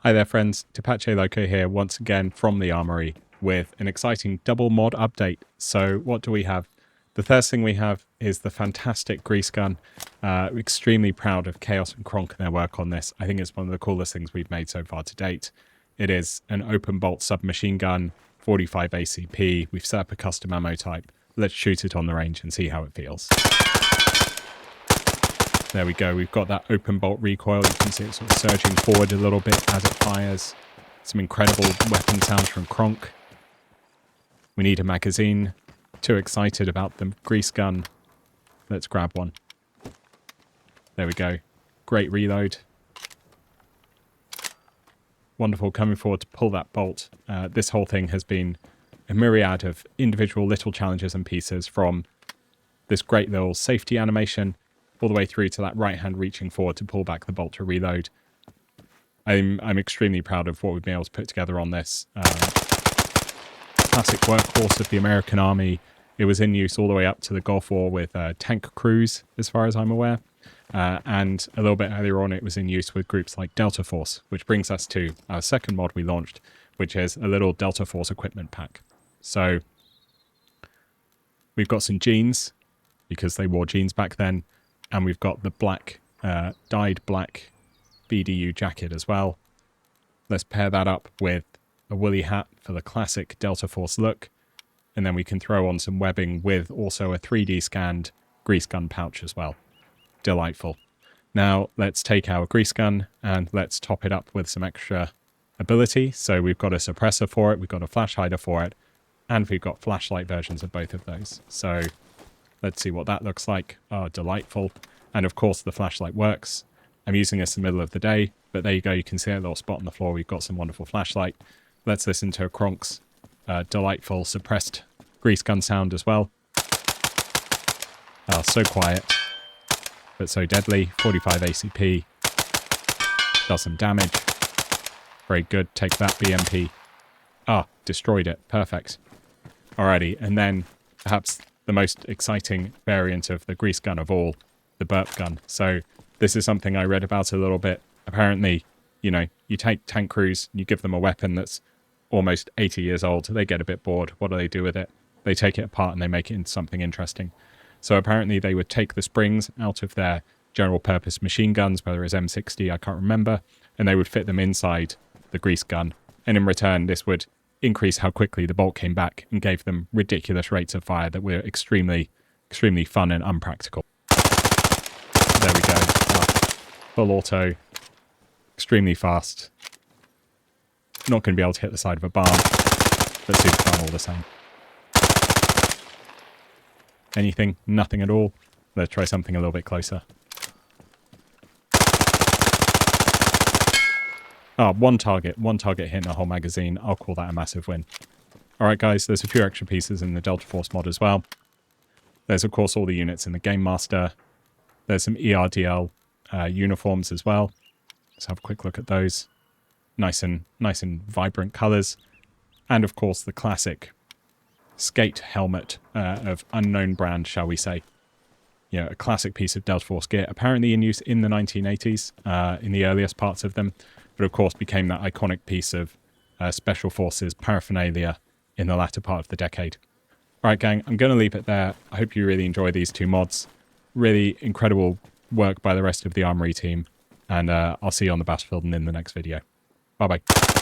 Hi there friends, TepacheLoco here once again from the Arma-RY with an exciting double mod update. So what do we have? The first thing we have is the fantastic grease gun. Extremely proud of Chaos and Kronk and their work on this. I think it's one of the coolest things we've made so far to date. It is an open bolt submachine gun, 45 ACP. We've set up a custom ammo type. Let's shoot it on the range and see how it feels. There we go, we've got that open bolt recoil. You can see it sort of surging forward a little bit as it fires. Some incredible weapon sounds from Kronk. We need a magazine. Too excited about the grease gun. Let's grab one. There we go. Great reload. Wonderful, coming forward to pull that bolt. This whole thing has been a myriad of individual little challenges and pieces, from this great little safety animation all the way through to that right hand reaching forward to pull back the bolt to reload. I'm extremely proud of what we've been able to put together on this. Classic workhorse of the American Army. It was in use all the way up to the Gulf War with tank crews, as far as I'm aware. And a little bit earlier on, it was in use with groups like Delta Force, which brings us to our second mod we launched, which is a little Delta Force equipment pack. So we've got some jeans, because they wore jeans back then. And we've got the black, dyed black BDU jacket as well. Let's pair that up with a woolly hat for the classic Delta Force look. And then we can throw on some webbing with also a 3D scanned grease gun pouch as well. Delightful. Now let's take our grease gun and let's top it up with some extra ability. So we've got a suppressor for it, we've got a flash hider for it, and we've got flashlight versions of both of those. So let's see what that looks like. Oh, delightful. And of course the flashlight works. I'm using this in the middle of the day, but there you go. You can see a little spot on the floor. We've got some wonderful flashlight. Let's listen to a Kronk's delightful suppressed grease gun sound as well. Oh, so quiet, but so deadly. 45 ACP. Does some damage. Very good. Take that, BMP. Ah, destroyed it. Perfect. Alrighty, and then perhaps the most exciting variant of the grease gun of all, the burp gun. So this is something I read about a little bit. Apparently, you know, you take tank crews, you give them a weapon that's almost 80 years old, they get a bit bored. What do they do with it? They take it apart and they make it into something interesting. So apparently they would take the springs out of their general purpose machine guns, whether it's M60, I can't remember, and they would fit them inside the grease gun. And in return, this would increase how quickly the bolt came back and gave them ridiculous rates of fire that were extremely fun and unpractical. There we go. Full auto. Extremely fast. Not going to be able to hit the side of a barn, but super fun all the same. Anything? Nothing at all. Let's try something a little bit closer. One target hitting a whole magazine. I'll call that a massive win. Alright guys, there's a few extra pieces in the Delta Force mod as well. There's of course all the units in the Game Master. There's some ERDL uniforms as well. Let's have a quick look at those. Nice and vibrant colours. And of course the classic skate helmet of unknown brand, shall we say. You know, a classic piece of Delta Force gear, apparently in use in the 1980s, in the earliest parts of them. But of course became that iconic piece of Special Forces paraphernalia in the latter part of the decade. Alright gang, I'm going to leave it there. I hope you really enjoy these two mods. Really incredible work by the rest of the Arma-RY team. And I'll see you on the battlefield and in the next video. Bye bye.